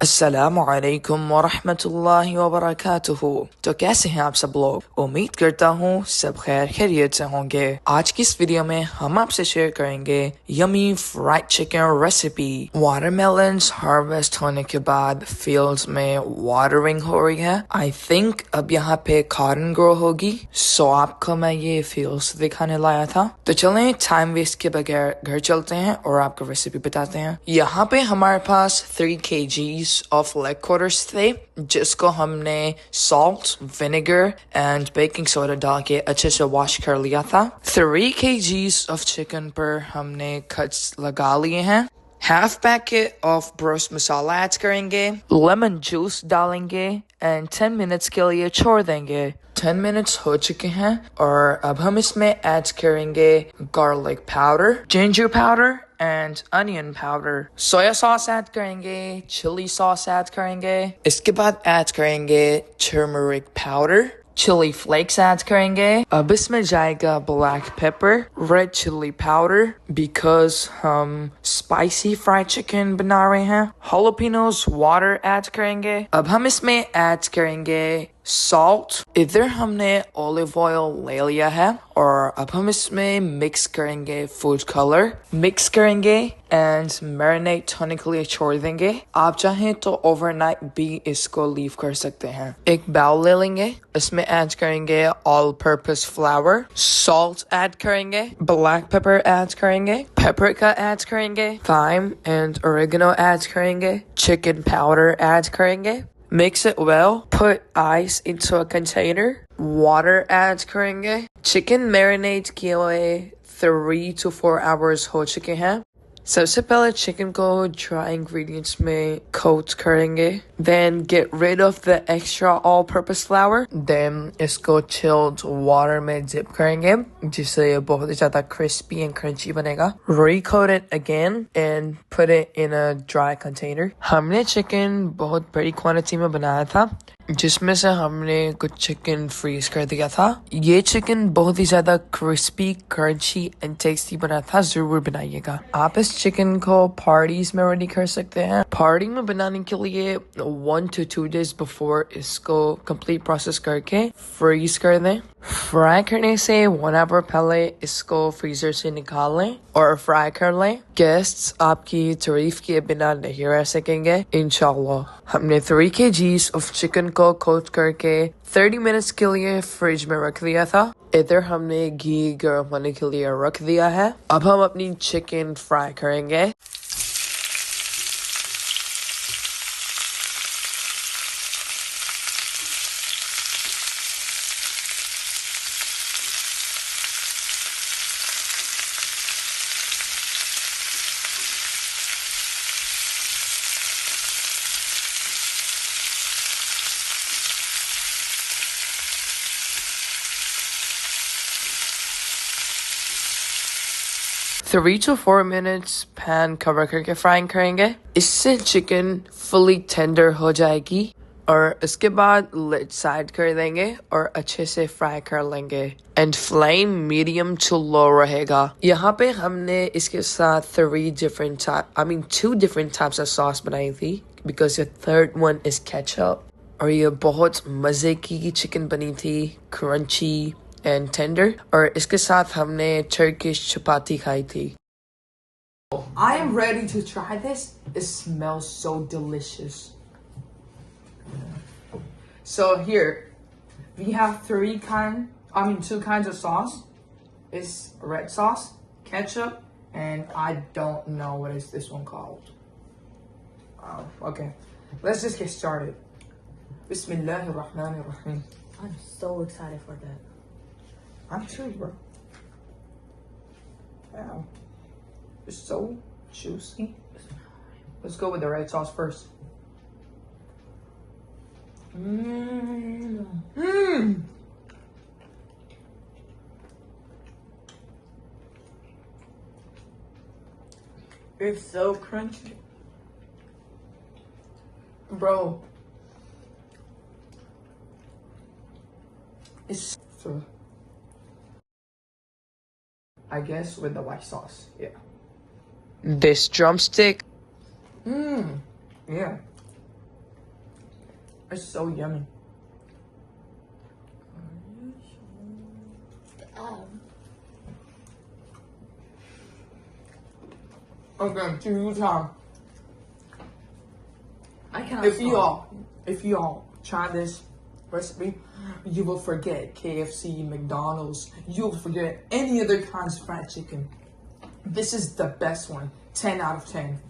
अस्सलामुअलैकुम वरहमतुल्लाहि वबरकातुहू। तो कैसे हैं आप सब लोग? उम्मीद करता हूँ सब खैर खैरियत से होंगे। आज की इस वीडियो में हम आपसे शेयर करेंगे yummy fried chicken recipe. Watermelons harvest होने के बाद फील्ड्स में वाटरिंग हो रही है। आई थिंक अब यहाँ पे कॉटन ग्रो होगी। सो आपको मैं ये फील्ड्स दिखाने लाया था। तो चलें टाइम वेस्ट के बगैर घर चलते हैं और आपको रेसिपी बताते हैं। यहाँ पे हमारे पास 3 kgs of leg quarters थे, जिसको हमने salt, vinegar and baking soda डाल के अच्छे से वॉश कर लिया था। 3 kgs of chicken पर हमने cuts लगा लिए हैं। Half packet of broast masala add करेंगे, लेमन जूस डालेंगे एंड 10 मिनट्स के लिए छोड़ देंगे। 10 मिनट्स हो चुके हैं और अब हम इसमें ऐड करेंगे garlic powder, ginger powder and onion powder. Soya sauce add करेंगे, चिली सॉस ऐड करेंगे, इसके बाद ऐड करेंगे turmeric powder, chilli flakes add करेंगे। अब इसमें जाएगा black pepper, red chilli powder because हम स्पाइसी फ्राइड चिकन बना रहे हैं। हालोपिनोस वाटर ऐड करेंगे। अब हम इसमें ऐड करेंगे सॉल्ट। इधर हमने ऑलिव ऑयल ले लिया है और अब हम इसमें मिक्स करेंगे फूड कलर, मिक्स करेंगे एंड मैरिनेट होने के लिए छोड़ देंगे। आप चाहें तो ओवरनाइट भी इसको लीव कर सकते हैं। एक बाउल ले लेंगे, इसमें ऐड करेंगे all purpose flower, salt add करेंगे, ब्लैक पेपर ऐड करेंगे, पेपरिका ऐड करेंगे, थाइम एंड ओरिगेनो ऐड करेंगे, चिकन पाउडर ऐड करेंगे। Mix it well, put ice into a container, water add करेंगे। Chicken marinate के लिए 3 to 4 hours हो चुके हैं। सबसे पहले चिकन को ड्राई इंग्रेडिएंट्स में कोट करेंगे, then get rid of the extra all purpose flour, then इसको chilled water में dip करेंगे जिससे ये बहुत ही ज्यादा crispy and crunchy बनेगा। Recoat it again and put it in a dry container। हमने चिकन बहुत बड़ी क्वांटिटी में बनाया था जिसमें से हमने कुछ चिकन फ्रीज कर दिया था। ये चिकन बहुत ही ज्यादा क्रिस्पी, क्रंची एंड टेस्टी बना था, जरूर बनाइएगा। आप इस चिकन को पार्टीज में रेडी कर सकते हैं। पार्टी में बनाने के लिए 1 to 2 days बिफोर इसको कंप्लीट प्रोसेस करके फ्रीज कर दें। फ्राई करने से 1 hour पहले इसको फ्रीजर से निकाल लें और फ्राई कर लें। गेस्ट्स आपकी तारीफ किए बिना नहीं रह सकेंगे इंशाल्लाह। हमने 3 kgs ऑफ चिकन को कोट करके 30 मिनट्स के लिए फ्रिज में रख दिया था। इधर हमने घी गर्म होने के लिए रख दिया है। अब हम अपनी चिकन फ्राई करेंगे। Three to 4 minutes pan cover करके फ्राई करेंगे। इससे चिकन फुली टेंडर हो जाएगी और इसके बाद लिड साइड कर देंगे और अच्छे से फ्राई कर लेंगे and flame medium to low रहेगा। यहाँ पे हमने इसके साथ 2 different types of sauce बनाई थी because the third one is ketchup। और ये बहुत मजे की चिकन बनी थी, क्रंची and tender, और इसके साथ हमने Turkish chapati खाई थी। I am ready to try this. It smells so delicious. So here we have 2 kinds of sauce. It's red sauce, ketchup, and I don't know what is this one called. Okay, let's just get started. Bismillahirrahmanirrahim. I'm so excited for that. I'm too, bro. Wow. It's so juicy. Let's go with the red sauce first. It's so crunchy. Bro. It's so, I guess with the white sauce, yeah. This drumstick, yeah. It's so yummy. Okay, to you, Tom. I cannot If y'all try this recipe, you will forget KFC, McDonald's. You'll forget any other kinds of fried chicken. This is the best one. 10 out of 10.